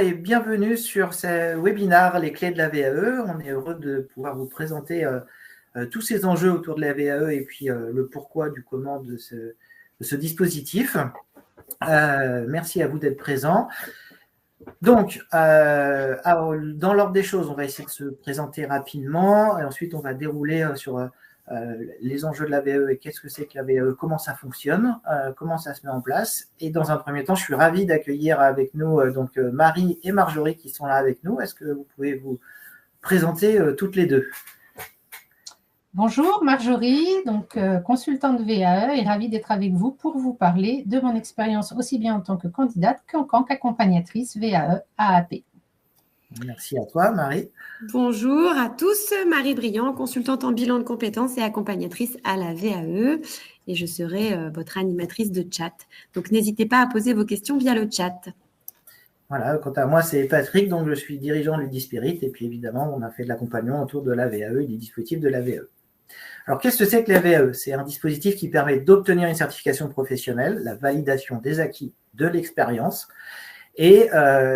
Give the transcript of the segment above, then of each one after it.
Et bienvenue sur ce webinaire Les clés de la VAE. On est heureux de pouvoir vous présenter tous ces enjeux autour de la VAE et puis le pourquoi du comment de ce dispositif. Merci à vous d'être présents. Donc, dans l'ordre des choses, on va essayer de se présenter rapidement et ensuite on va dérouler sur les enjeux de la VAE et qu'est-ce que c'est que la VAE, comment ça fonctionne, comment ça se met en place. Et dans un premier temps, je suis ravi d'accueillir avec nous Marie et Marjorie qui sont là avec nous. Est-ce que vous pouvez vous présenter toutes les deux? Bonjour Marjorie, consultante VAE et ravie d'être avec vous pour vous parler de mon expérience aussi bien en tant que candidate qu'en tant qu'accompagnatrice VAE AAP. Merci à toi, Marie. Bonjour à tous, Marie Briand, consultante en bilan de compétences et accompagnatrice à la VAE. Et je serai votre animatrice de chat. Donc, n'hésitez pas à poser vos questions via le chat. Voilà, quant à moi, c'est Patrick, donc je suis dirigeant de l'Udispirit. Et puis, évidemment, on a fait de l'accompagnement autour de la VAE et des dispositifs de la VAE. Alors, qu'est-ce que c'est que la VAE? C'est un dispositif qui permet d'obtenir une certification professionnelle, la validation des acquis de l'expérience. Et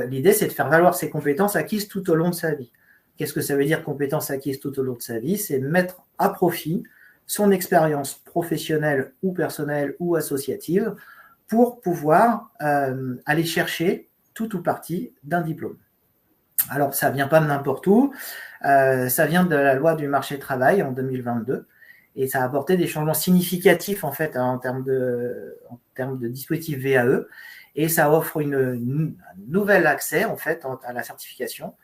l'idée, c'est de faire valoir ses compétences acquises tout au long de sa vie. Qu'est-ce que ça veut dire compétences acquises tout au long de sa vie? C'est mettre à profit son expérience professionnelle ou personnelle ou associative pour pouvoir aller chercher tout ou partie d'un diplôme. Alors, ça ne vient pas de n'importe où, ça vient de la loi du marché du travail en 2022 et ça a apporté des changements significatifs en fait en termes de dispositifs VAE. Et ça offre un nouvel accès en fait à la certification,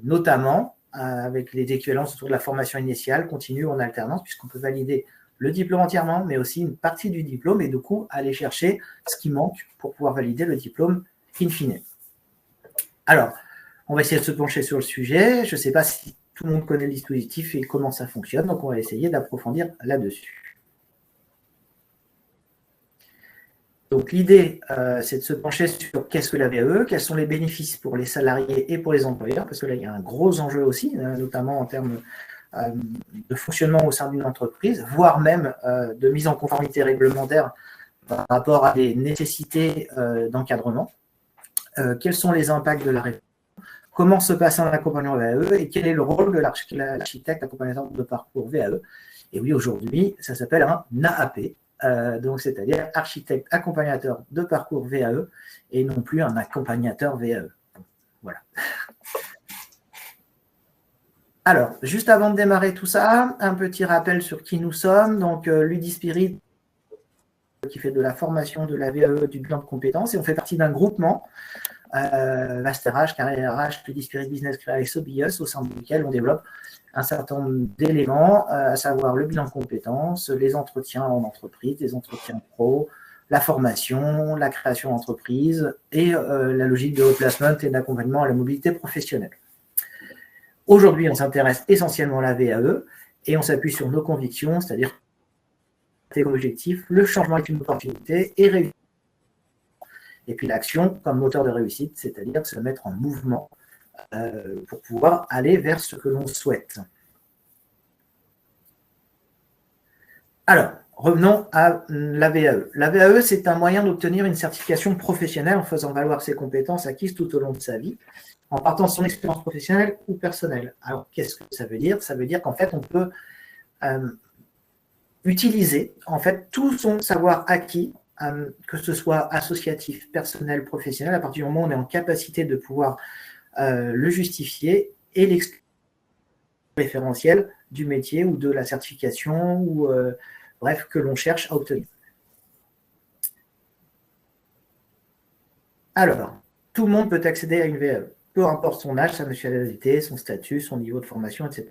notamment avec les équivalences autour de la formation initiale, continue ou en alternance, puisqu'on peut valider le diplôme entièrement, mais aussi une partie du diplôme et du coup aller chercher ce qui manque pour pouvoir valider le diplôme in fine. Alors, on va essayer de se pencher sur le sujet. Je ne sais pas si tout le monde connaît le dispositif et comment ça fonctionne, donc on va essayer d'approfondir là-dessus. Donc l'idée, c'est de se pencher sur qu'est-ce que la VAE, quels sont les bénéfices pour les salariés et pour les employeurs, parce que là, il y a un gros enjeu aussi, notamment en termes de fonctionnement au sein d'une entreprise, voire même de mise en conformité réglementaire par rapport à des nécessités d'encadrement. Quels sont les impacts de la réforme? Comment se passe un accompagnement VAE et quel est le rôle de l'architecte accompagnateur de parcours VAE? Et oui, aujourd'hui, ça s'appelle un AAP. Donc, c'est-à-dire architecte accompagnateur de parcours VAE et non plus un accompagnateur VAE. Voilà. Alors, juste avant de démarrer tout ça, un petit rappel sur qui nous sommes. Donc, l'Udispirit qui fait de la formation de la VAE, du bilan de compétences, et on fait partie d'un groupement, VasteRH, Carrière RH, l'Udispirit Business Création SOBIUS, au sein duquel on développe un certain nombre d'éléments, à savoir le bilan de compétences, les entretiens en entreprise, les entretiens pro, la formation, la création d'entreprise et la logique de replacement et d'accompagnement à la mobilité professionnelle. Aujourd'hui, on s'intéresse essentiellement à la VAE et on s'appuie sur nos convictions, c'est-à-dire comme objectif, le changement est une opportunité et réussite. Et puis l'action comme moteur de réussite, c'est-à-dire se mettre en mouvement pour pouvoir aller vers ce que l'on souhaite. Alors, revenons à la VAE. La VAE, c'est un moyen d'obtenir une certification professionnelle en faisant valoir ses compétences acquises tout au long de sa vie, en partant de son expérience professionnelle ou personnelle. Alors, qu'est-ce que ça veut dire? Ça veut dire qu'en fait, on peut utiliser en fait tout son savoir acquis, que ce soit associatif, personnel, professionnel, à partir du moment où on est en capacité de pouvoir le justifier et l'expliquer référentiel du métier ou de la certification ou bref, que l'on cherche à obtenir. Alors, tout le monde peut accéder à une VAE, peu importe son âge, sa nationalité, son statut, son niveau de formation, etc.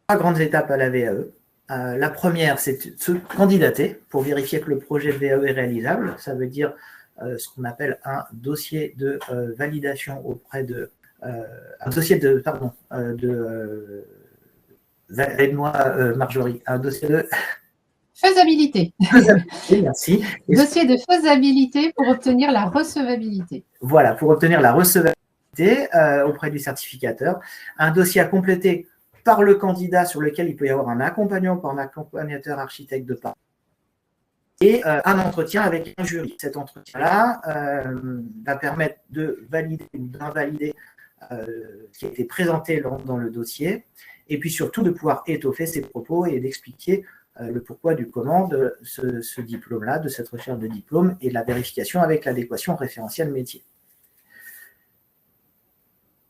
Trois grandes étapes à la VAE. La première, c'est de se candidater pour vérifier que le projet de VAE est réalisable. Ça veut dire ce qu'on appelle un dossier de validation auprès de un dossier de aide-moi Marjorie, un dossier de faisabilité. Faisabilité, merci. Dossier de faisabilité pour obtenir la recevabilité. Voilà, pour obtenir la recevabilité auprès du certificateur. Un dossier à compléter par le candidat sur lequel il peut y avoir un accompagnant par un accompagnateur architecte de parcours. et un entretien avec un jury. Cet entretien-là va permettre de valider ou d'invalider ce qui a été présenté dans le dossier, et puis surtout de pouvoir étoffer ses propos et d'expliquer le pourquoi du comment de ce diplôme-là, de cette recherche de diplôme et de la vérification avec l'adéquation référentielle métier.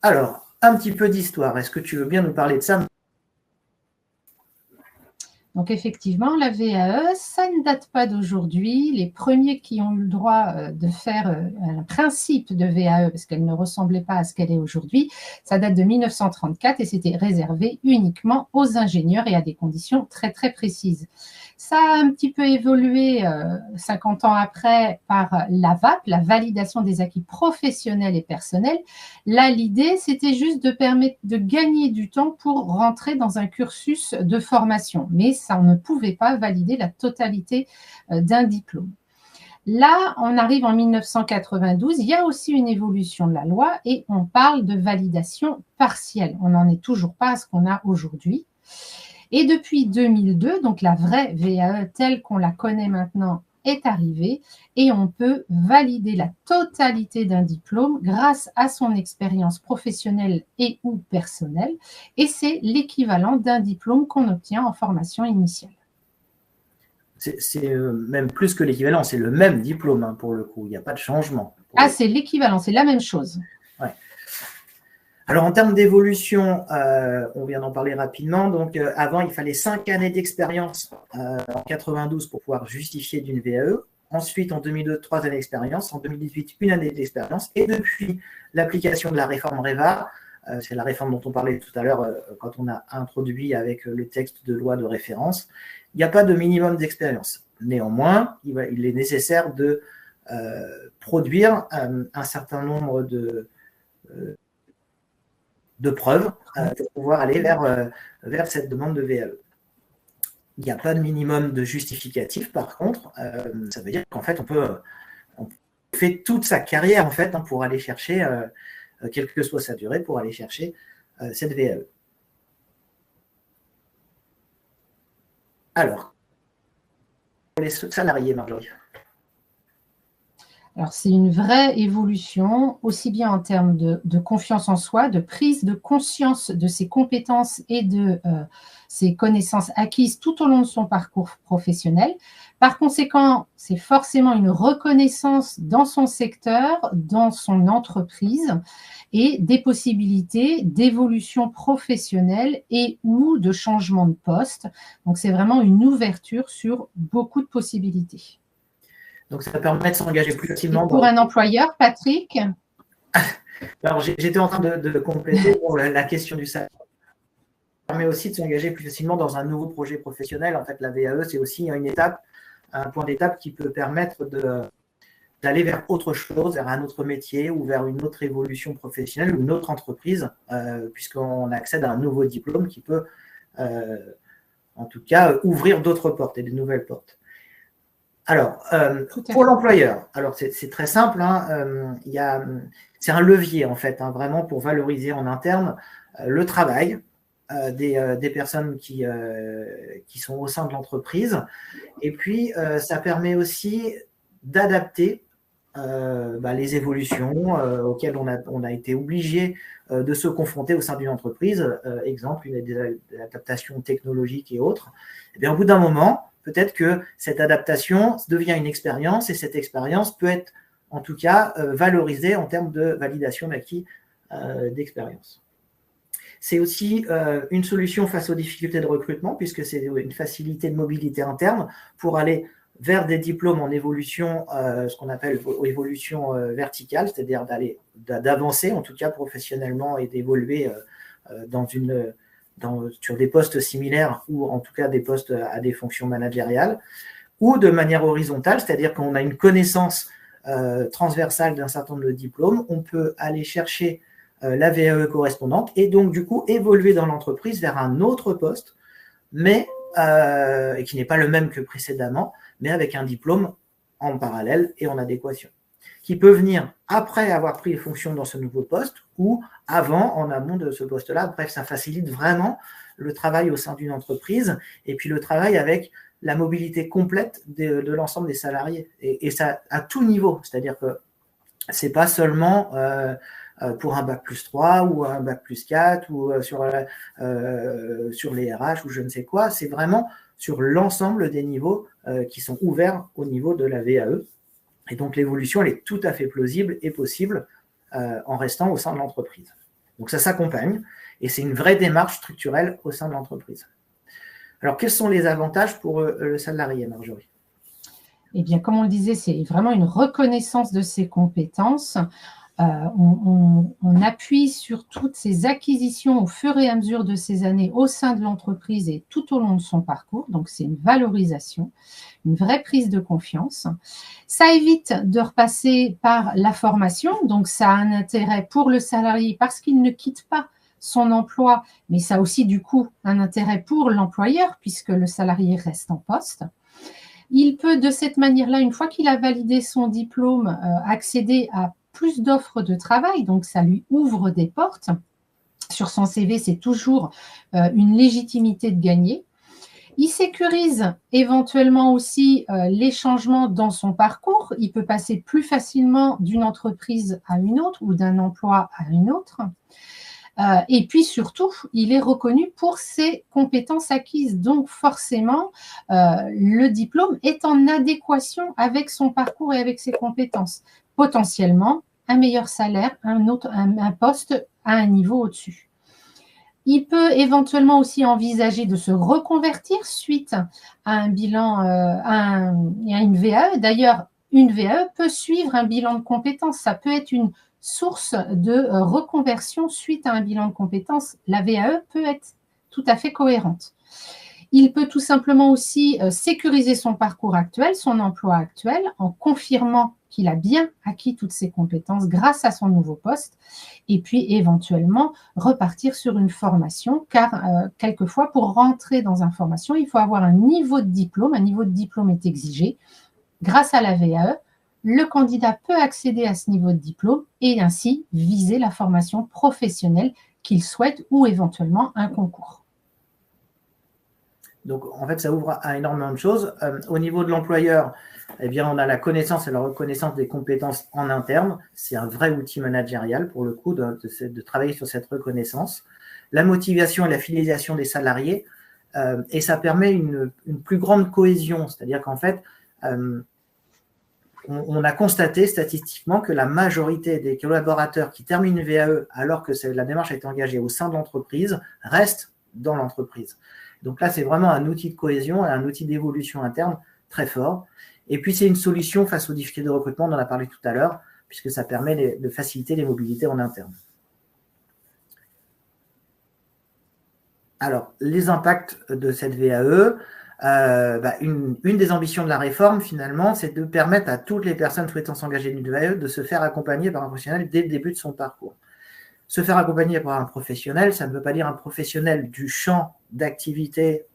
Alors, un petit peu d'histoire. Est-ce que tu veux bien nous parler de ça ? Donc effectivement, la VAE, ça ne date pas d'aujourd'hui. Les premiers qui ont eu le droit de faire un principe de VAE, parce qu'elle ne ressemblait pas à ce qu'elle est aujourd'hui, ça date de 1934 et c'était réservé uniquement aux ingénieurs et à des conditions très très précises. Ça a un petit peu évolué 50 ans après par la VAP, la validation des acquis professionnels et personnels. Là, l'idée, c'était juste de permettre de gagner du temps pour rentrer dans un cursus de formation. Mais ça, on ne pouvait pas valider la totalité d'un diplôme. Là, on arrive en 1992, il y a aussi une évolution de la loi et on parle de validation partielle. On n'en est toujours pas à ce qu'on a aujourd'hui. Et depuis 2002, donc la vraie VAE telle qu'on la connaît maintenant est arrivée et on peut valider la totalité d'un diplôme grâce à son expérience professionnelle et ou personnelle. Et c'est l'équivalent d'un diplôme qu'on obtient en formation initiale. C'est même plus que l'équivalent, c'est le même diplôme hein, pour le coup, il n'y a pas de changement. Ah, c'est l'équivalent, c'est la même chose. Ouais. Alors, en termes d'évolution, on vient d'en parler rapidement. Donc, avant, il fallait 5 années d'expérience en 92 pour pouvoir justifier d'une VAE. Ensuite, en 2002, 3 années d'expérience. En 2018, 1 année d'expérience. Et depuis l'application de la réforme REVA, c'est la réforme dont on parlait tout à l'heure quand on a introduit avec le texte de loi de référence, il n'y a pas de minimum d'expérience. Néanmoins, il est nécessaire de produire un certain nombre de preuves pour pouvoir aller vers cette demande de VAE. Il n'y a pas de minimum de justificatif, par contre, ça veut dire qu'en fait, on fait toute sa carrière en fait, hein, pour aller chercher, quelle que soit sa durée, pour aller chercher cette VAE. Alors, pour les salariés, Marjorie. Alors, c'est une vraie évolution, aussi bien en termes de confiance en soi, de prise de conscience de ses compétences et de ses connaissances acquises tout au long de son parcours professionnel. Par conséquent, c'est forcément une reconnaissance dans son secteur, dans son entreprise et des possibilités d'évolution professionnelle et ou de changement de poste. Donc, c'est vraiment une ouverture sur beaucoup de possibilités. Donc, ça permet de s'engager plus facilement. Pour un employeur, Patrick? Alors, j'étais en train de compléter pour la question du salaire. Ça permet aussi de s'engager plus facilement dans un nouveau projet professionnel. En fait, la VAE, c'est aussi une étape, un point d'étape qui peut permettre d'aller vers autre chose, vers un autre métier ou vers une autre évolution professionnelle ou une autre entreprise, puisqu'on accède à un nouveau diplôme qui peut, en tout cas, ouvrir d'autres portes et de nouvelles portes. Alors, pour l'employeur, alors c'est très simple, hein, c'est un levier en fait, hein, vraiment pour valoriser en interne le travail des personnes qui sont au sein de l'entreprise. Et puis, ça permet aussi d'adapter les évolutions auxquelles on a été obligé de se confronter au sein d'une entreprise. Exemple, des adaptations technologiques et autres. Et bien, au bout d'un moment, peut-être que cette adaptation devient une expérience et cette expérience peut être, en tout cas, valorisée en termes de validation d'acquis d'expérience. C'est aussi une solution face aux difficultés de recrutement puisque c'est une facilité de mobilité interne pour aller vers des diplômes en évolution, ce qu'on appelle évolution verticale, c'est-à-dire d'avancer, en tout cas professionnellement et d'évoluer sur des postes similaires ou en tout cas des postes à des fonctions managériales, ou de manière horizontale, c'est-à-dire qu'on a une connaissance transversale d'un certain nombre de diplômes, on peut aller chercher la VAE correspondante et donc du coup évoluer dans l'entreprise vers un autre poste, mais qui n'est pas le même que précédemment, mais avec un diplôme en parallèle et en adéquation, qui peut venir après avoir pris les fonctions dans ce nouveau poste ou avant, en amont de ce poste-là. Bref, ça facilite vraiment le travail au sein d'une entreprise et puis le travail avec la mobilité complète de l'ensemble des salariés. Et ça à tout niveau. C'est-à-dire que c'est pas seulement pour un bac plus 3 ou un bac plus 4 ou sur les RH ou je ne sais quoi. C'est vraiment sur l'ensemble des niveaux qui sont ouverts au niveau de la VAE. Et donc, l'évolution, elle est tout à fait plausible et possible en restant au sein de l'entreprise. Donc, ça s'accompagne et c'est une vraie démarche structurelle au sein de l'entreprise. Alors, quels sont les avantages pour le salarié, Marjorie ? Eh bien, comme on le disait, c'est vraiment une reconnaissance de ses compétences. On appuie sur toutes ces acquisitions au fur et à mesure de ces années au sein de l'entreprise et tout au long de son parcours. Donc, c'est une valorisation, une vraie prise de confiance. Ça évite de repasser par la formation. Donc, ça a un intérêt pour le salarié parce qu'il ne quitte pas son emploi, mais ça a aussi du coup un intérêt pour l'employeur puisque le salarié reste en poste. Il peut de cette manière-là, une fois qu'il a validé son diplôme, accéder à plus d'offres de travail, donc ça lui ouvre des portes. Sur son CV, c'est toujours une légitimité de gagner. Il sécurise éventuellement aussi les changements dans son parcours. Il peut passer plus facilement d'une entreprise à une autre ou d'un emploi à une autre. Et puis surtout, il est reconnu pour ses compétences acquises. Donc forcément, le diplôme est en adéquation avec son parcours et avec ses compétences. Potentiellement, un meilleur salaire, un poste à un niveau au-dessus. Il peut éventuellement aussi envisager de se reconvertir suite à un bilan, à une VAE. D'ailleurs, une VAE peut suivre un bilan de compétences. Ça peut être une source de reconversion suite à un bilan de compétences. La VAE peut être tout à fait cohérente. Il peut tout simplement aussi sécuriser son parcours actuel, son emploi actuel, en confirmant qu'il a bien acquis toutes ses compétences grâce à son nouveau poste, et puis éventuellement repartir sur une formation, car quelquefois, pour rentrer dans une formation, il faut avoir un niveau de diplôme. Un niveau de diplôme est exigé. Grâce à la VAE, le candidat peut accéder à ce niveau de diplôme et ainsi viser la formation professionnelle qu'il souhaite ou éventuellement un concours. Donc, en fait, ça ouvre à énormément de choses. Au niveau de l'employeur, eh bien, on a la connaissance et la reconnaissance des compétences en interne. C'est un vrai outil managérial, pour le coup, de travailler sur cette reconnaissance. La motivation et la fidélisation des salariés, et ça permet une plus grande cohésion. C'est-à-dire qu'en fait, on a constaté statistiquement que la majorité des collaborateurs qui terminent une VAE alors que la démarche a été engagée au sein de l'entreprise restent dans l'entreprise. Donc là, c'est vraiment un outil de cohésion et un outil d'évolution interne très fort. Et puis, c'est une solution face aux difficultés de recrutement, on en a parlé tout à l'heure, puisque ça permet de faciliter les mobilités en interne. Alors, les impacts de cette VAE, une des ambitions de la réforme, finalement, c'est de permettre à toutes les personnes souhaitant s'engager dans une VAE de se faire accompagner par un professionnel dès le début de son parcours. Se faire accompagner par un professionnel, ça ne veut pas dire un professionnel du champ d'activité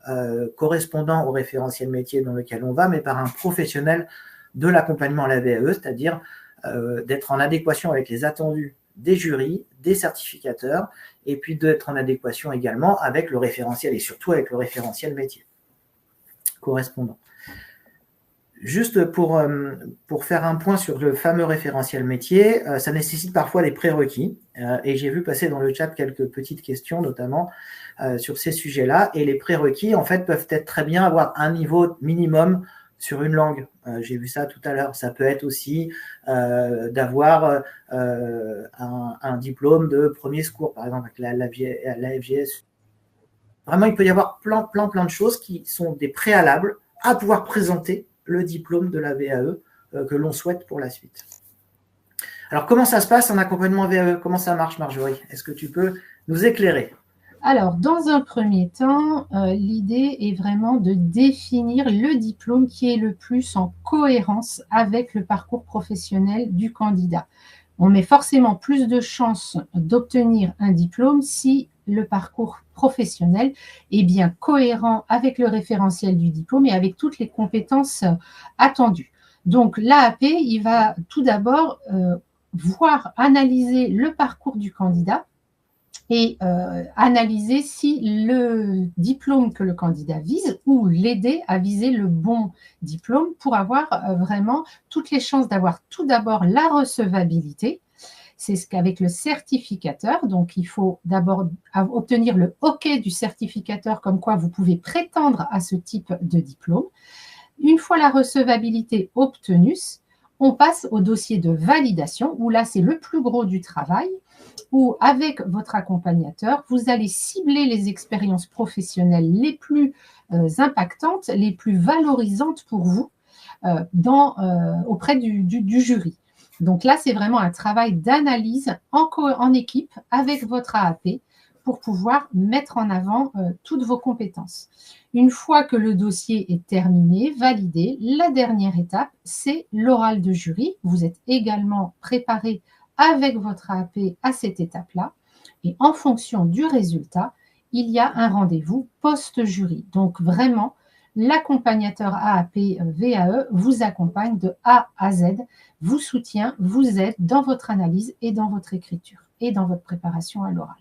correspondant au référentiel métier dans lequel on va, mais par un professionnel de l'accompagnement à la VAE, c'est-à-dire d'être en adéquation avec les attendus des jurys, des certificateurs, et puis d'être en adéquation également avec le référentiel et surtout avec le référentiel métier correspondant. Juste pour faire un point sur le fameux référentiel métier, ça nécessite parfois des prérequis et j'ai vu passer dans le chat quelques petites questions notamment sur ces sujets-là et les prérequis en fait peuvent être très bien avoir un niveau minimum sur une langue. J'ai vu ça tout à l'heure. Ça peut être aussi d'avoir un diplôme de premier secours, par exemple avec la FGS. Vraiment, il peut y avoir plein de choses qui sont des préalables à pouvoir présenter le diplôme de la VAE que l'on souhaite pour la suite. Alors, comment ça se passe en accompagnement VAE? Comment ça marche, Marjorie? Est-ce que tu peux nous éclairer? Alors, dans un premier temps, l'idée est vraiment de définir le diplôme qui est le plus en cohérence avec le parcours professionnel du candidat. On met forcément plus de chances d'obtenir un diplôme si le parcours professionnel est bien cohérent avec le référentiel du diplôme et avec toutes les compétences attendues. Donc, l'AAP, il va tout d'abord analyser le parcours du candidat et analyser si le diplôme que le candidat vise ou l'aider à viser le bon diplôme pour avoir vraiment toutes les chances d'avoir tout d'abord la recevabilité. C'est ce qu'avec le certificateur, donc il faut d'abord obtenir le OK du certificateur comme quoi vous pouvez prétendre à ce type de diplôme. Une fois la recevabilité obtenue, on passe au dossier de validation où là c'est le plus gros du travail, où avec votre accompagnateur, vous allez cibler les expériences professionnelles les plus impactantes, les plus valorisantes pour vous auprès du jury. Donc là, c'est vraiment un travail d'analyse en équipe avec votre AAP pour pouvoir mettre en avant toutes vos compétences. Une fois que le dossier est terminé, validé, la dernière étape, c'est l'oral de jury. Vous êtes également préparé avec votre AAP à cette étape-là. Et en fonction du résultat, il y a un rendez-vous post-jury. Donc vraiment, l'accompagnateur AAP VAE vous accompagne de A à Z, vous soutient, vous aide dans votre analyse et dans votre écriture et dans votre préparation à l'oral.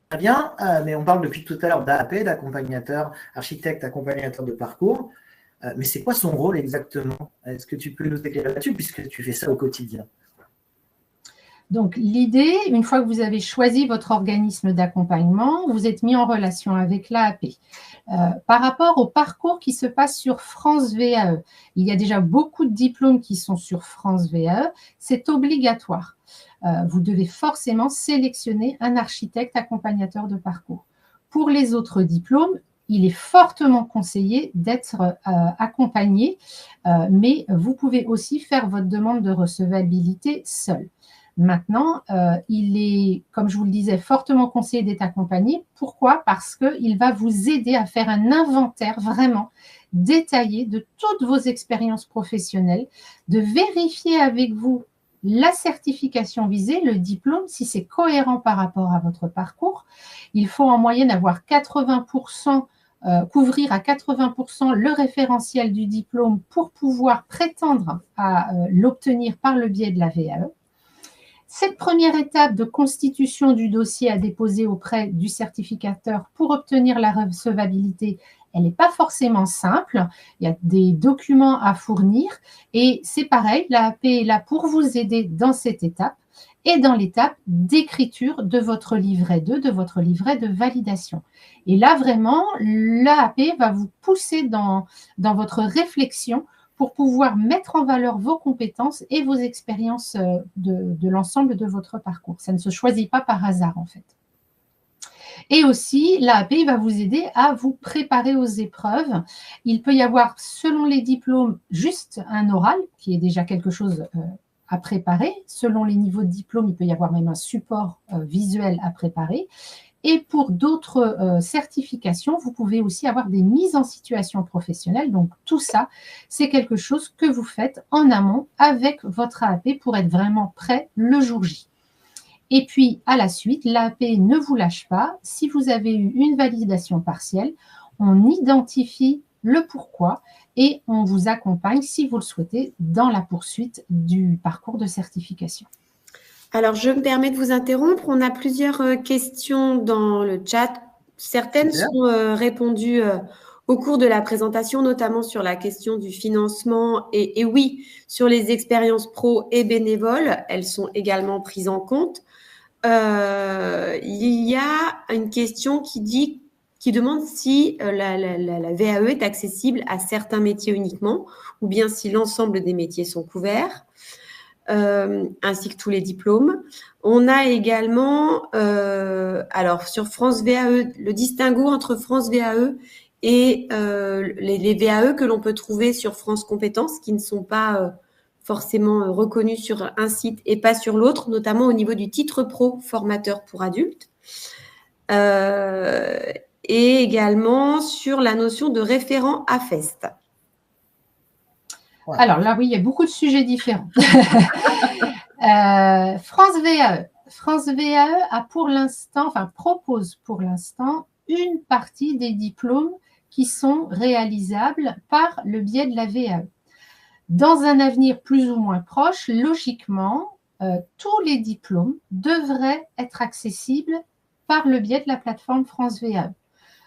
Très bien, mais on parle depuis tout à l'heure d'AAP, d'accompagnateur, architecte, accompagnateur de parcours. Mais c'est quoi son rôle exactement? Est-ce que tu peux nous éclairer là-dessus puisque tu fais ça au quotidien? Donc, l'idée, une fois que vous avez choisi votre organisme d'accompagnement, vous êtes mis en relation avec l'AAP. Par rapport au parcours qui se passe sur France VAE, il y a déjà beaucoup de diplômes qui sont sur France VAE, c'est obligatoire. Vous devez forcément sélectionner un architecte accompagnateur de parcours. Pour les autres diplômes, il est fortement conseillé d'être accompagné, mais vous pouvez aussi faire votre demande de recevabilité seul. Maintenant, il est, comme je vous le disais, fortement conseillé d'être accompagné. Pourquoi? Parce qu'il va vous aider à faire un inventaire vraiment détaillé de toutes vos expériences professionnelles, de vérifier avec vous la certification visée, le diplôme, si c'est cohérent par rapport à votre parcours. Il faut en moyenne avoir 80%, couvrir à 80% le référentiel du diplôme pour pouvoir prétendre à l'obtenir par le biais de la VAE. Cette première étape de constitution du dossier à déposer auprès du certificateur pour obtenir la recevabilité, elle n'est pas forcément simple. Il y a des documents à fournir et c'est pareil, l'AAP est là pour vous aider dans cette étape et dans l'étape d'écriture de votre livret 2, de votre livret de validation. Et là, vraiment, l'AAP va vous pousser dans votre réflexion pour pouvoir mettre en valeur vos compétences et vos expériences de l'ensemble de votre parcours. Ça ne se choisit pas par hasard, en fait. Et aussi, l'AAP va vous aider à vous préparer aux épreuves. Il peut y avoir, selon les diplômes, juste un oral, qui est déjà quelque chose à préparer. Selon les niveaux de diplôme, il peut y avoir même un support visuel à préparer. Et pour d'autres certifications, vous pouvez aussi avoir des mises en situation professionnelle. Donc, tout ça, c'est quelque chose que vous faites en amont avec votre AAP pour être vraiment prêt le jour J. Et puis, à la suite, l'AAP ne vous lâche pas. Si vous avez eu une validation partielle, on identifie le pourquoi et on vous accompagne, si vous le souhaitez, dans la poursuite du parcours de certification. Alors, je me permets de vous interrompre. On a plusieurs questions dans le chat. Certaines sont répondues au cours de la présentation, notamment sur la question du financement. Et oui, sur les expériences pro et bénévoles, elles sont également prises en compte. Il y a une question qui demande si la VAE est accessible à certains métiers uniquement ou bien si l'ensemble des métiers sont couverts. Ainsi que tous les diplômes. On a également, alors sur France VAE, le distinguo entre France VAE et les VAE que l'on peut trouver sur France Compétences, qui ne sont pas forcément reconnus sur un site et pas sur l'autre, notamment au niveau du titre pro formateur pour adultes. Et également sur la notion de référent AFEST. Ouais. Alors là, oui, il y a beaucoup de sujets différents. France VAE. France VAE a pour l'instant, propose pour l'instant une partie des diplômes qui sont réalisables par le biais de la VAE. Dans un avenir plus ou moins proche, logiquement, tous les diplômes devraient être accessibles par le biais de la plateforme France VAE.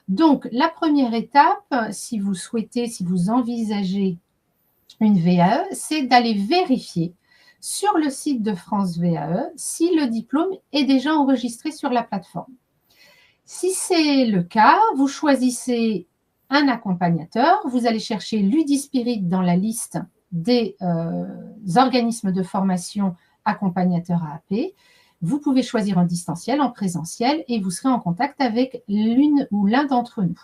Donc, la première étape, si vous souhaitez, si vous envisagez une VAE, c'est d'aller vérifier sur le site de France VAE si le diplôme est déjà enregistré sur la plateforme. Si c'est le cas, vous choisissez un accompagnateur, vous allez chercher Ludispirit dans la liste des organismes de formation accompagnateurs AAP. Vous pouvez choisir en distanciel, en présentiel, et vous serez en contact avec l'une ou l'un d'entre nous.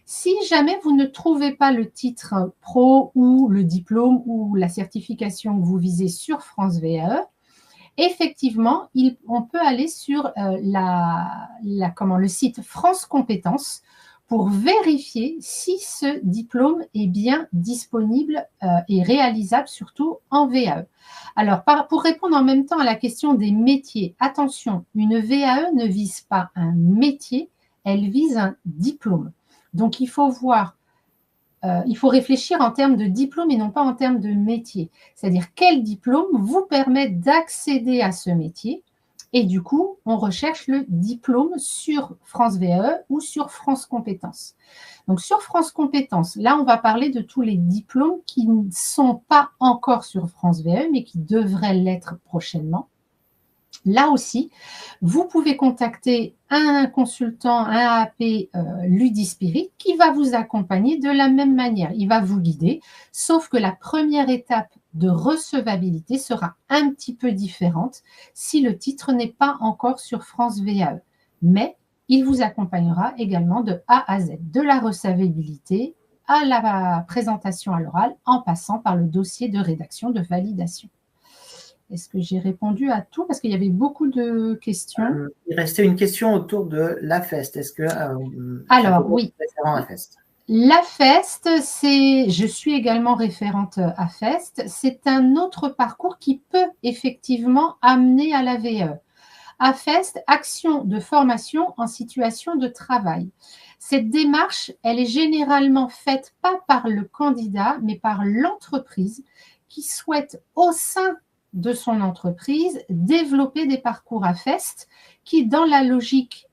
Si jamais vous ne trouvez pas le titre pro ou le diplôme ou la certification que vous visez sur France VAE, effectivement, on peut aller sur le site France Compétences pour vérifier si ce diplôme est bien disponible et réalisable, surtout en VAE. Alors, pour répondre en même temps à la question des métiers, attention, une VAE ne vise pas un métier, elle vise un diplôme. Donc, il faut réfléchir en termes de diplôme et non pas en termes de métier. C'est-à-dire quel diplôme vous permet d'accéder à ce métier. Et du coup, on recherche le diplôme sur France VAE ou sur France Compétences. Donc, sur France Compétences, là, on va parler de tous les diplômes qui ne sont pas encore sur France VAE, mais qui devraient l'être prochainement. Là aussi, vous pouvez contacter un consultant, un AAP Ludispirit qui va vous accompagner de la même manière. Il va vous guider, sauf que la première étape de recevabilité sera un petit peu différente si le titre n'est pas encore sur France VAE. Mais il vous accompagnera également de A à Z, de la recevabilité à la présentation à l'oral, en passant par le dossier de rédaction de validation. Est-ce que j'ai répondu à tout? Parce qu'il y avait beaucoup de questions. Il restait une question autour de l'AFEST. Est-ce que alors, oui. Référent AFEST. L'AFEST, je suis également référente AFEST. C'est un autre parcours qui peut effectivement amener à la VAE. AFEST, action de formation en situation de travail. Cette démarche, elle est généralement faite pas par le candidat, mais par l'entreprise qui souhaite au sein de son entreprise développer des parcours AFEST qui, dans la logique,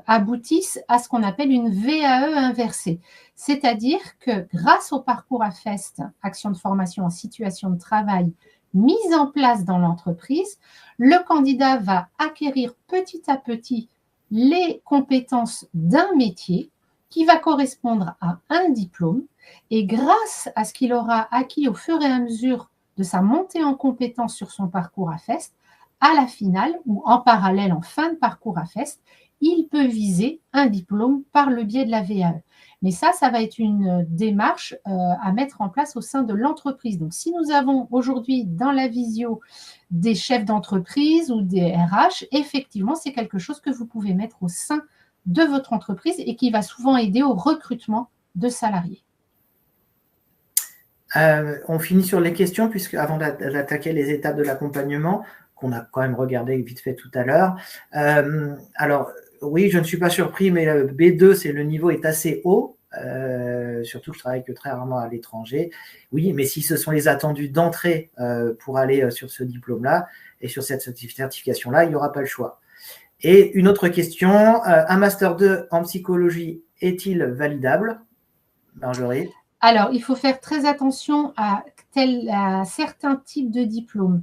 aboutissent à ce qu'on appelle une VAE inversée. C'est-à-dire que grâce au parcours AFEST, action de formation en situation de travail, mise en place dans l'entreprise, le candidat va acquérir petit à petit les compétences d'un métier qui va correspondre à un diplôme. Et grâce à ce qu'il aura acquis au fur et à mesure de sa montée en compétences sur son parcours AFEST, à la finale ou en parallèle en fin de parcours AFEST, il peut viser un diplôme par le biais de la VAE. Mais ça va être une démarche à mettre en place au sein de l'entreprise. Donc, si nous avons aujourd'hui dans la visio des chefs d'entreprise ou des RH, effectivement, c'est quelque chose que vous pouvez mettre au sein de votre entreprise et qui va souvent aider au recrutement de salariés. On finit sur les questions, puisque avant d'attaquer les étapes de l'accompagnement, qu'on a quand même regardé vite fait tout à l'heure. Alors, oui, je ne suis pas surpris, mais B2, le niveau est assez haut, surtout que je travaille que très rarement à l'étranger. Oui, mais si ce sont les attendus d'entrée pour aller sur ce diplôme-là et sur cette certification-là, il n'y aura pas le choix. Et une autre question, un Master 2 en psychologie est-il validable, Marjorie? Alors, il faut faire très attention à certains types de diplômes.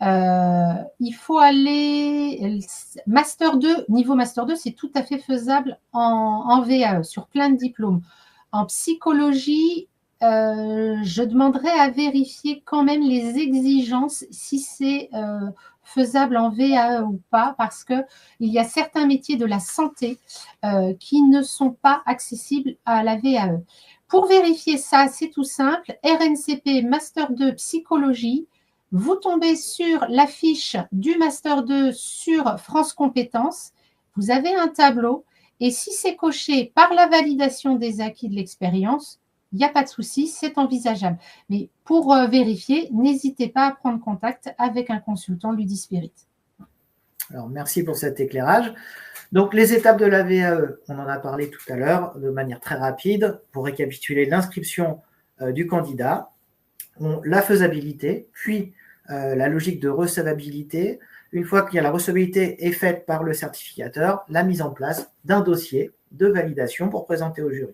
Il faut aller Master 2, niveau Master 2, c'est tout à fait faisable en VAE, sur plein de diplômes. En psychologie, je demanderais à vérifier quand même les exigences, si c'est faisable en VAE ou pas, parce qu'il y a certains métiers de la santé qui ne sont pas accessibles à la VAE. Pour vérifier ça, c'est tout simple, RNCP Master 2 Psychologie, vous tombez sur la fiche du Master 2 sur France Compétences, vous avez un tableau, et si c'est coché par la validation des acquis de l'expérience, il n'y a pas de souci, c'est envisageable. Mais pour vérifier, n'hésitez pas à prendre contact avec un consultant Ludispirit. Alors, merci pour cet éclairage. Donc, les étapes de la VAE, on en a parlé tout à l'heure de manière très rapide. Pour récapituler, l'inscription du candidat, la faisabilité, puis la logique de recevabilité. Une fois que la recevabilité est faite par le certificateur, la mise en place d'un dossier de validation pour présenter au jury.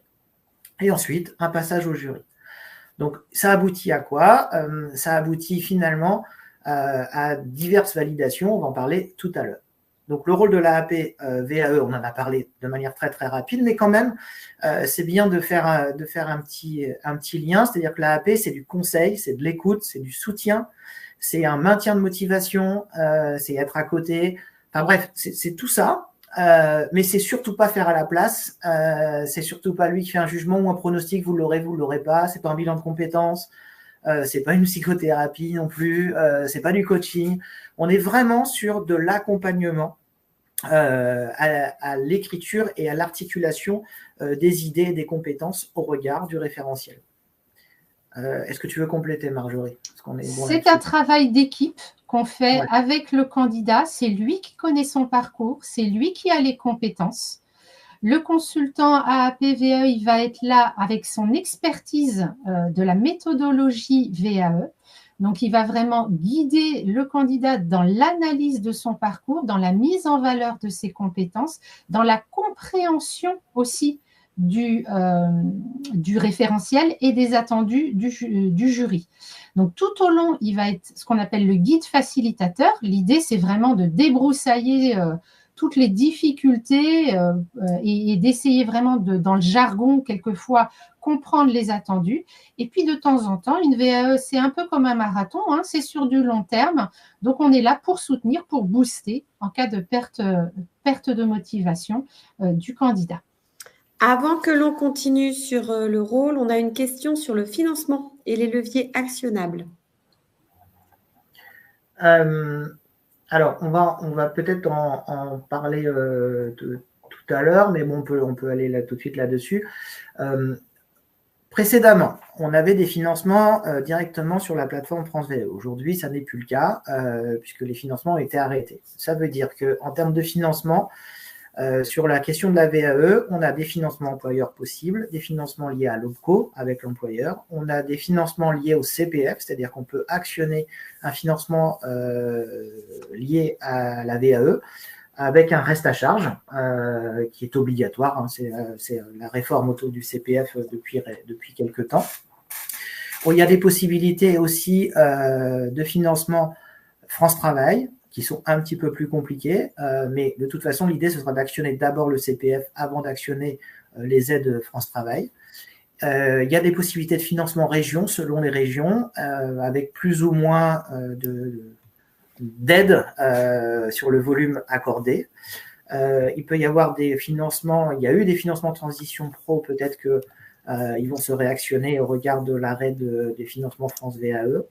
Et ensuite, un passage au jury. Donc, ça aboutit à quoi? Ça aboutit finalement à diverses validations, on va en parler tout à l'heure. Donc, le rôle de l'AAP VAE, on en a parlé de manière très, très rapide, mais quand même, c'est bien de faire un petit lien, c'est-à-dire que l'AAP, c'est du conseil, c'est de l'écoute, c'est du soutien, c'est un maintien de motivation, c'est être à côté, enfin bref, c'est tout ça, mais c'est surtout pas faire à la place, c'est surtout pas lui qui fait un jugement ou un pronostic, vous l'aurez pas, c'est pas un bilan de compétences, c'est pas une psychothérapie non plus, c'est pas du coaching. On est vraiment sur de l'accompagnement à l'écriture et à l'articulation des idées et des compétences au regard du référentiel. Est-ce que tu veux compléter, Marjorie? C'est un travail d'équipe qu'on fait avec le candidat. C'est lui qui connaît son parcours, c'est lui qui a les compétences. Le consultant AAP-VAE, il va être là avec son expertise de la méthodologie VAE. Donc, il va vraiment guider le candidat dans l'analyse de son parcours, dans la mise en valeur de ses compétences, dans la compréhension aussi du référentiel et des attendus du jury. Donc, tout au long, il va être ce qu'on appelle le guide facilitateur. L'idée, c'est vraiment de débroussailler toutes les difficultés et d'essayer vraiment dans le jargon, quelquefois, comprendre les attendus. Et puis, de temps en temps, une VAE, c'est un peu comme un marathon, hein, c'est sur du long terme. Donc, on est là pour soutenir, pour booster en cas de perte de motivation du candidat. Avant que l'on continue sur le rôle, on a une question sur le financement et les leviers actionnables. Alors, on va peut-être en parler tout à l'heure, mais bon, on peut aller là, tout de suite là-dessus. Précédemment, on avait des financements directement sur la plateforme France VAE. Aujourd'hui, ça n'est plus le cas, puisque les financements ont été arrêtés. Ça veut dire qu'en termes de financement, sur la question de la VAE, on a des financements employeurs possibles, des financements liés à l'OPCO avec l'employeur, on a des financements liés au CPF, c'est-à-dire qu'on peut actionner un financement lié à la VAE avec un reste à charge qui est obligatoire, hein, c'est la réforme autour du CPF depuis quelques temps. Bon, il y a des possibilités aussi de financement France Travail, qui sont un petit peu plus compliquées, mais de toute façon, l'idée, ce sera d'actionner d'abord le CPF avant d'actionner les aides France Travail. Il y a des possibilités de financement région selon les régions, avec plus ou moins d'aide sur le volume accordé. Il peut y avoir des financements, il y a eu des financements transition pro, peut-être qu'ils vont se réactionner au regard de l'arrêt des financements France VAE.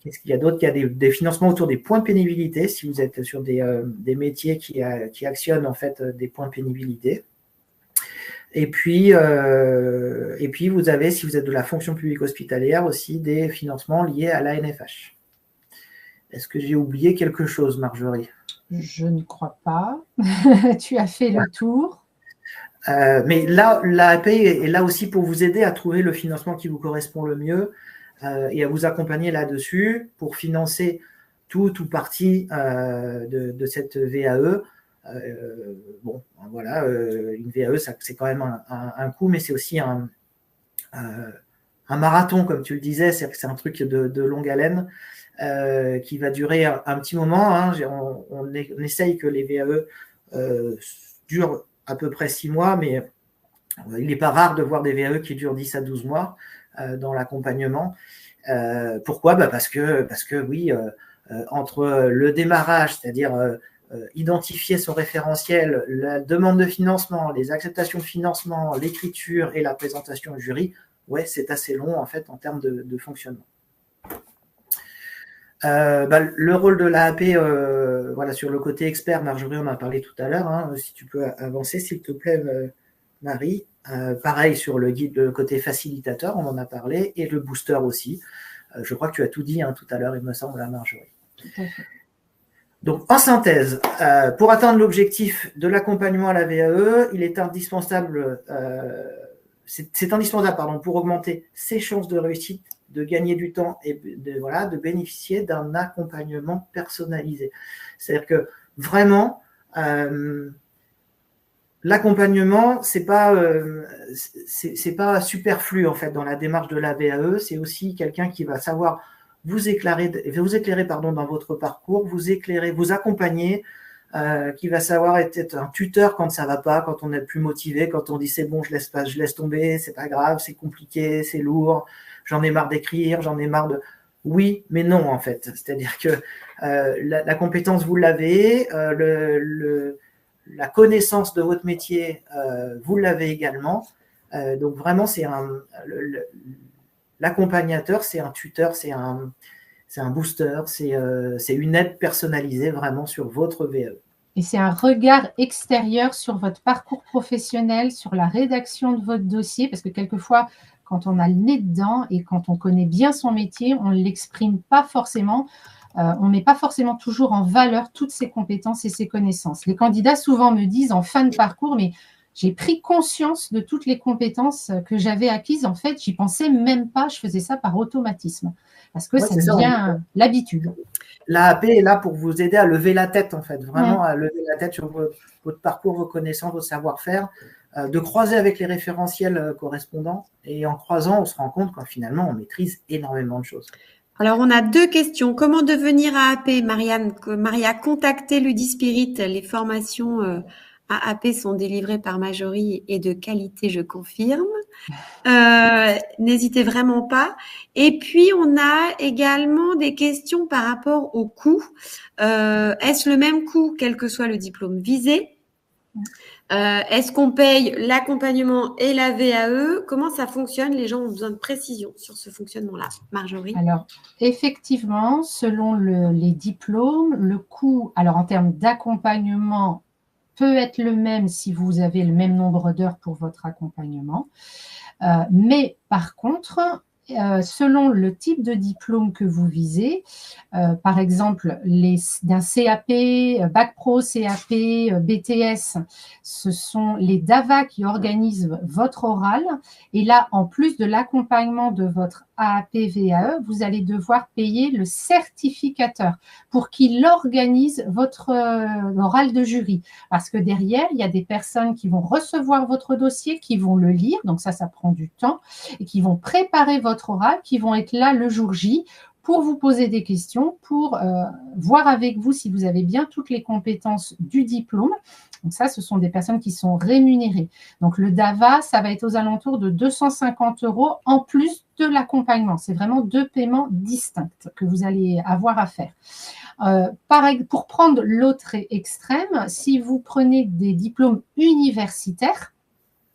Qu'est-ce qu'il y a d'autre? Il y a des financements autour des points de pénibilité, si vous êtes sur des métiers qui actionnent en fait des points de pénibilité. Et puis vous avez, si vous êtes de la fonction publique hospitalière, aussi des financements liés à l'ANFH. Est-ce que j'ai oublié quelque chose, Marjorie? Je ne crois pas. Tu as fait le tour. Mais là, l'AAP est là aussi pour vous aider à trouver le financement qui vous correspond le mieux. Et à vous accompagner là-dessus pour financer tout ou partie de cette VAE. Bon, voilà, une VAE, c'est quand même un coût, mais c'est aussi un marathon, comme tu le disais, c'est un truc de longue haleine qui va durer un petit moment. Hein. On essaye que les VAE durent à peu près 6 mois, mais il n'est pas rare de voir des VAE qui durent 10 à 12 mois dans l'accompagnement. Pourquoi? Parce que oui, entre le démarrage, c'est-à-dire identifier son référentiel, la demande de financement, les acceptations de financement, l'écriture et la présentation au jury, ouais, c'est assez long en fait en termes de fonctionnement. Le rôle de l'AAP, voilà, sur le côté expert, Marjorie en a parlé tout à l'heure, hein, si tu peux avancer s'il te plaît, Marie. Pareil sur le guide, le côté facilitateur, on en a parlé, et le booster aussi. Je crois que tu as tout dit tout à l'heure, il me semble, à Marjorie. Tout à fait. Donc, en synthèse, pour atteindre l'objectif de l'accompagnement à la VAE, il est indispensable, c'est indispensable pour augmenter ses chances de réussite de gagner du temps et de bénéficier d'un accompagnement personnalisé. C'est-à-dire que vraiment, l'accompagnement, c'est pas superflu en fait dans la démarche de la VAE. C'est aussi quelqu'un qui va savoir vous éclairer dans votre parcours, vous accompagner, qui va savoir être un tuteur quand ça va pas, quand on est plus motivé, quand on dit c'est bon, je laisse tomber, c'est pas grave, c'est compliqué, c'est lourd, j'en ai marre d'écrire, j'en ai marre de. Oui, mais non en fait. C'est-à-dire que la compétence vous l'avez, la connaissance de votre métier, vous l'avez également. Donc vraiment, l'accompagnateur, c'est un tuteur, c'est un booster, c'est une aide personnalisée vraiment sur votre VAE. Et c'est un regard extérieur sur votre parcours professionnel, sur la rédaction de votre dossier, parce que quelquefois, quand on a le nez dedans et quand on connaît bien son métier, on ne l'exprime pas forcément. On ne met pas forcément toujours en valeur toutes ses compétences et ses connaissances. Les candidats souvent me disent en fin de parcours, mais j'ai pris conscience de toutes les compétences que j'avais acquises. En fait, j'y pensais même pas, je faisais ça par automatisme, parce que ça devient l'habitude. L'AAP est là pour vous aider à lever la tête, en fait, vraiment à lever la tête sur votre parcours, vos connaissances, votre savoir-faire, de croiser avec les référentiels correspondants. Et en croisant, on se rend compte qu'en finalement, on maîtrise énormément de choses. Alors, on a 2 questions. Comment devenir AAP, Marianne? Maria, contactez Ludispirit. Les formations AAP sont délivrées par Marjorie et de qualité, je confirme. N'hésitez vraiment pas. Et puis, on a également des questions par rapport au coût. Est-ce le même coût, quel que soit le diplôme visé? Est-ce qu'on paye l'accompagnement et la VAE? Comment ça fonctionne? Les gens ont besoin de précision sur ce fonctionnement-là. Marjorie? Alors, effectivement, selon les diplômes, le coût, alors en termes d'accompagnement, peut être le même si vous avez le même nombre d'heures pour votre accompagnement. Mais par contre, selon le type de diplôme que vous visez, par exemple d'un CAP, Bac Pro, CAP, BTS, ce sont les DAVA qui organisent votre oral. Et là, en plus de l'accompagnement de votre AAP-VAE, vous allez devoir payer le certificateur pour qu'il organise votre oral de jury. Parce que derrière, il y a des personnes qui vont recevoir votre dossier, qui vont le lire, donc ça prend du temps, et qui vont préparer votre oral, qui vont être là le jour J pour vous poser des questions, pour voir avec vous si vous avez bien toutes les compétences du diplôme. Donc ça, ce sont des personnes qui sont rémunérées. Donc le DAVA, ça va être aux alentours de 250 € en plus de l'accompagnement. C'est vraiment 2 paiements distincts que vous allez avoir à faire. Pour prendre l'autre extrême, si vous prenez des diplômes universitaires,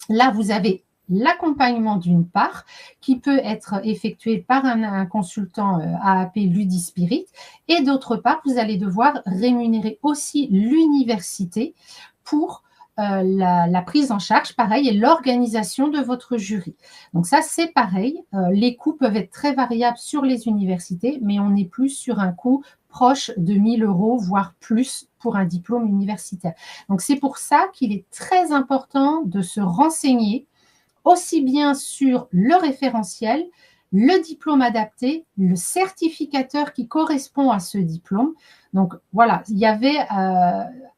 là, vous avez l'accompagnement d'une part, qui peut être effectué par un consultant AAP Ludispirit, et d'autre part, vous allez devoir rémunérer aussi l'université pour la prise en charge, pareil, et l'organisation de votre jury. Donc ça, c'est pareil. Les coûts peuvent être très variables sur les universités, mais on est plus sur un coût proche de 1 000 €, voire plus pour un diplôme universitaire. Donc c'est pour ça qu'il est très important de se renseigner aussi bien sur le référentiel, le diplôme adapté, le certificateur qui correspond à ce diplôme. Donc voilà, il y avait,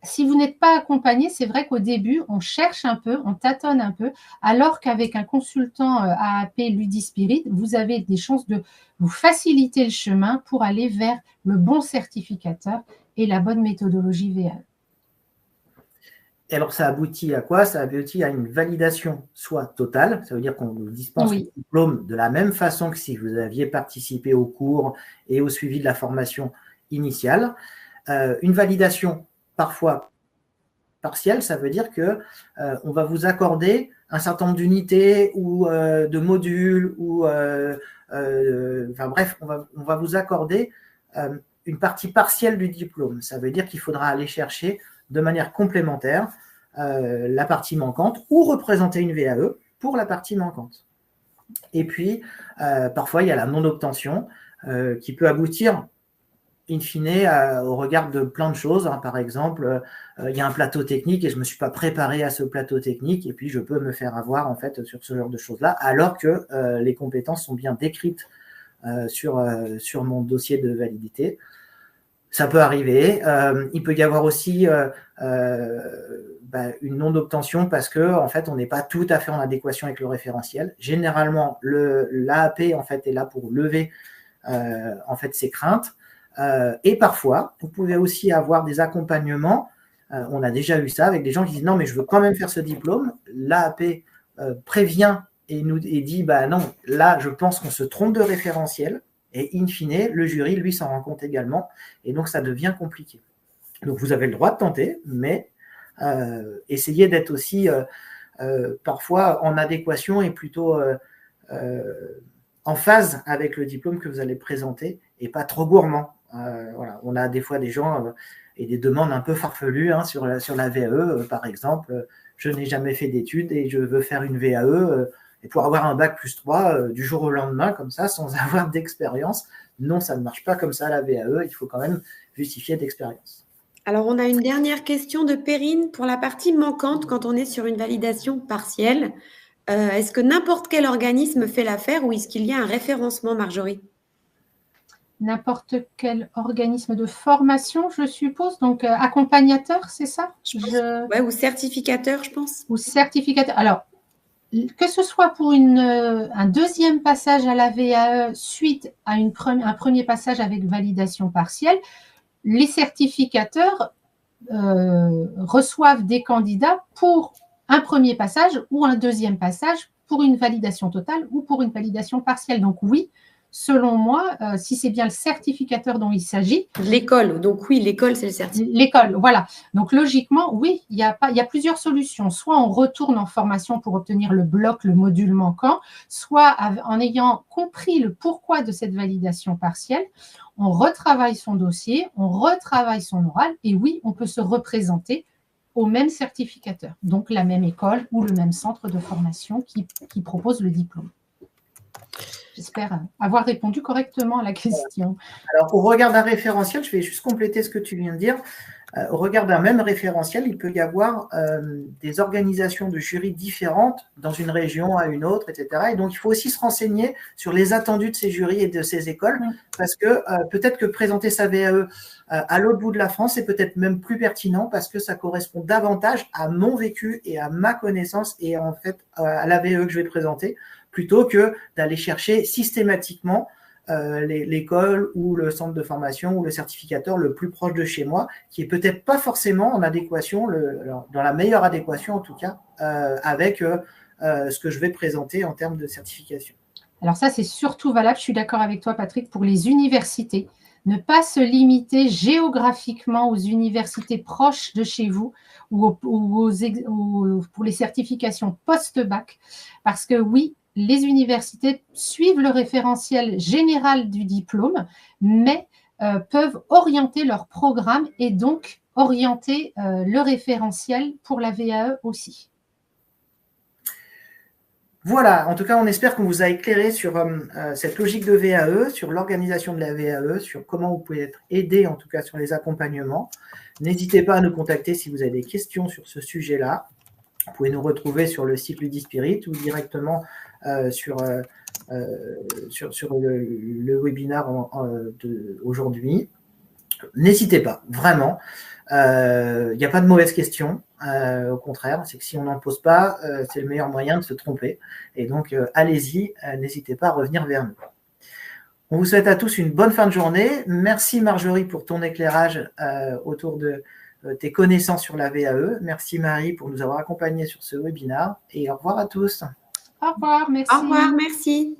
si vous n'êtes pas accompagné, c'est vrai qu'au début, on cherche un peu, on tâtonne un peu, alors qu'avec un consultant AAP Ludispirit, vous avez des chances de vous faciliter le chemin pour aller vers le bon certificateur et la bonne méthodologie VAE. Et alors, ça aboutit à quoi? Ça aboutit à une validation soit totale, ça veut dire qu'on vous dispense le diplôme de la même façon que si vous aviez participé au cours et au suivi de la formation initiale. Une validation parfois partielle, ça veut dire qu'on va vous accorder un certain nombre d'unités ou de modules, ou enfin bref, on va vous accorder une partie partielle du diplôme. Ça veut dire qu'il faudra aller chercher de manière complémentaire la partie manquante ou représenter une VAE pour la partie manquante. Et puis, parfois, il y a la non-obtention qui peut aboutir, in fine, au regard de plein de choses. Par exemple, il y a un plateau technique et je ne me suis pas préparé à ce plateau technique, et puis je peux me faire avoir en fait sur ce genre de choses-là, alors que les compétences sont bien décrites sur mon dossier de validité. Ça peut arriver. Il peut y avoir aussi une non-obtention parce que en fait, on n'est pas tout à fait en adéquation avec le référentiel. Généralement, l'AAP en fait est là pour lever en fait ces craintes. Et parfois, vous pouvez aussi avoir des accompagnements. On a déjà eu ça avec des gens qui disent non, mais je veux quand même faire ce diplôme. L'AAP prévient et dit non, là, je pense qu'on se trompe de référentiel. Et in fine, le jury, lui, s'en rend compte également. Et donc, ça devient compliqué. Donc, vous avez le droit de tenter, mais essayez d'être aussi parfois en adéquation et plutôt en phase avec le diplôme que vous allez présenter et pas trop gourmand. Voilà. On a des fois des gens et des demandes un peu farfelues sur la VAE, par exemple. Je n'ai jamais fait d'études et je veux faire une VAE et pour avoir un bac +3 du jour au lendemain, comme ça, sans avoir d'expérience. Non, ça ne marche pas comme ça, la VAE. Il faut quand même justifier d'expérience. Alors, on a une dernière question de Perrine pour la partie manquante quand on est sur une validation partielle. Est-ce que n'importe quel organisme fait l'affaire ou est-ce qu'il y a un référencement, Marjorie? N'importe quel organisme de formation, je suppose. Donc, accompagnateur, c'est ça? Ouais, ou certificateur, je pense. Ou certificateur. Alors, que ce soit pour un deuxième passage à la VAE suite à un premier passage avec validation partielle, les certificateurs reçoivent des candidats pour un premier passage ou un deuxième passage pour une validation totale ou pour une validation partielle. Donc oui, selon moi, si c'est bien le certificateur dont il s'agit. L'école, donc oui, l'école, c'est le certificateur. L'école, voilà. Donc logiquement, oui, il y a plusieurs solutions. Soit on retourne en formation pour obtenir le bloc, le module manquant, soit en ayant compris le pourquoi de cette validation partielle, on retravaille son dossier, on retravaille son oral, et oui, on peut se représenter au même certificateur, donc la même école ou le même centre de formation qui propose le diplôme. J'espère avoir répondu correctement à la question. Alors, au regard d'un référentiel, je vais juste compléter ce que tu viens de dire. Au regard d'un même référentiel, il peut y avoir des organisations de jurys différentes dans une région à une autre, etc. Et donc, il faut aussi se renseigner sur les attendus de ces jurys et de ces écoles, parce que peut-être que présenter sa VAE à l'autre bout de la France est peut-être même plus pertinent parce que ça correspond davantage à mon vécu et à ma connaissance et en fait à la VAE que je vais présenter, plutôt que d'aller chercher systématiquement l'école ou le centre de formation ou le certificateur le plus proche de chez moi, qui est peut-être pas forcément en adéquation, dans la meilleure adéquation en tout cas, avec ce que je vais présenter en termes de certification. Alors ça, c'est surtout valable, je suis d'accord avec toi Patrick, pour les universités. Ne pas se limiter géographiquement aux universités proches de chez vous ou pour les certifications post-bac, parce que oui, les universités suivent le référentiel général du diplôme, mais peuvent orienter leur programme et donc orienter le référentiel pour la VAE aussi. Voilà, en tout cas, on espère qu'on vous a éclairé sur cette logique de VAE, sur l'organisation de la VAE, sur comment vous pouvez être aidé, en tout cas sur les accompagnements. N'hésitez pas à nous contacter si vous avez des questions sur ce sujet-là. Vous pouvez nous retrouver sur le site Ludispirit ou directement sur le webinaire d'aujourd'hui. N'hésitez pas, vraiment. Il n'y a pas de mauvaises questions. Au contraire, c'est que si on n'en pose pas, c'est le meilleur moyen de se tromper. Et donc, allez-y, n'hésitez pas à revenir vers nous. On vous souhaite à tous une bonne fin de journée. Merci Marjorie pour ton éclairage autour de tes connaissances sur la VAE. Merci Marie pour nous avoir accompagnés sur ce webinaire. Et au revoir à tous. Au revoir, merci. Au revoir, merci.